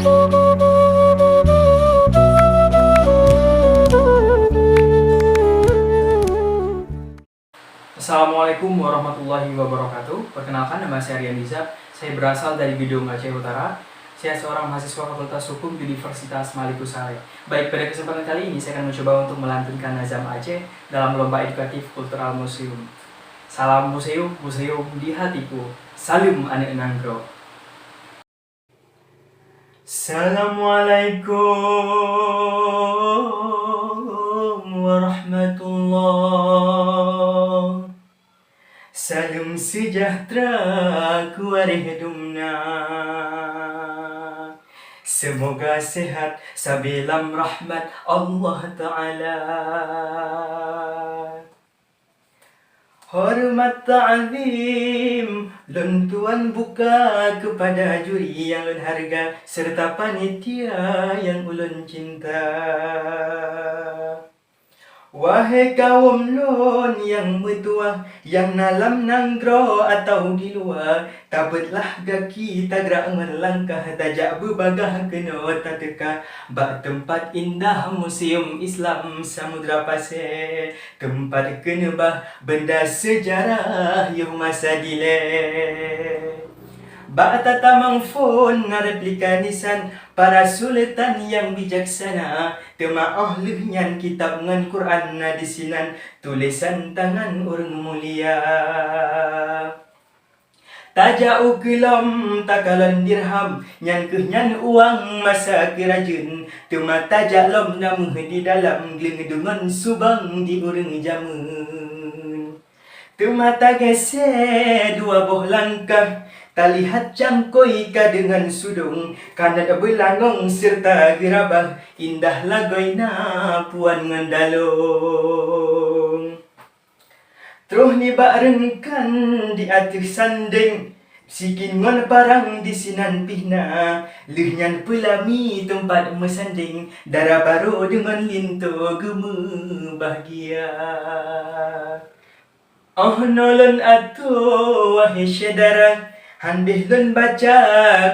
Assalamualaikum warahmatullahi wabarakatuh. Perkenalkan, nama saya Rian Diza. Saya berasal dari Bidung Aceh Utara. Saya seorang mahasiswa Fakultas Hukum Universitas Maliku Saleh. Baik, pada kesempatan kali ini saya akan mencoba untuk melantunkan Nazam Aceh dalam lomba edukatif kultural museum. Salam museum, museum di hatiku. Salam anak nanggro. Assalamualaikum warahmatullahi. Salam sejahtera kuarih dumna. Semoga sehat sabilam rahmat Allah Ta'ala. Hormat ta'zim luntuan buka kepada juri yang lun harga serta panitia yang ulun cinta. Wahai kaum lun yang metua, yang dalam nanggro atau di luar, tabetlah gaki tagrak melangkah, tajak berbagah kena tateka. Bak tempat indah Museum Islam Samudra Pasir, tempat kena bah benda sejarah yang masa dile. Bak tata mangfun replika nisan para sultan yang bijaksana, temaah lehnya kitab ngan Quran di sinan tulisan tangan orang mulia. Taja ukelam takalan dirham nyan kehnyan uang masa kerajaan, tema taja lom namuh di dalam gelengdungan subang di urang jaman. Tema tagase dua boh langkah, talihat jangkoi ka dengan sudung, kanada belangong serta gerabah, indah lagoina puan ngandalong. Truh ni barengkan di atis sanding, sikin ngon parang di sinan pihna, lehnyan pelami tempat mesanding, darah baru dengan linto gemu bahagia. Oh nolon atu wahai syedara, handih lun baca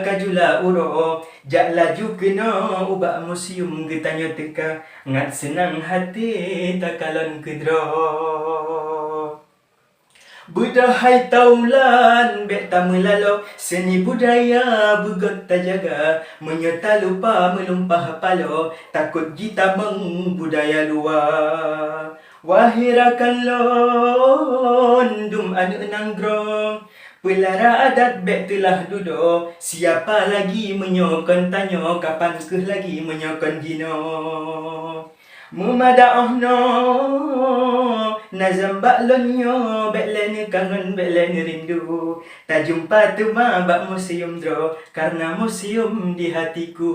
kajula uro, jak laju kena ubak museum getanyo teka, ngat senang hati takalon kedro. Budaya taulan bet tamelalo, seni budaya bugot tajaga, menyerta lupa melumpah palo, takut kita budaya luar. Wahai rakan lon dum anu nanggro, pelara adat bet telah duduk, siapa lagi menyokon tanyo, kapan keh lagi menyokon gino. Memadaoh no nazam baklon nyo, beklen kangen beklen rindu, tak jumpa tema bak museum dro, karena museum di hatiku.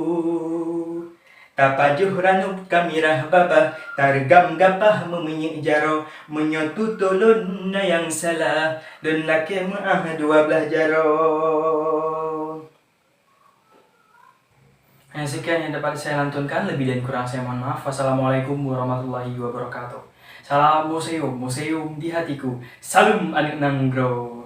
Tapajuh ranup kamirah babah, targam gapah memenyik jaro, menyotu tolun na yang salah, dan laki maah 12 jaro. Hanya sekian yang dapat saya lantunkan, lebih dan kurang saya mohon maaf. Wassalamualaikum warahmatullahi wabarakatuh. Salam museum, museum di hatiku. Salam anak nanggro.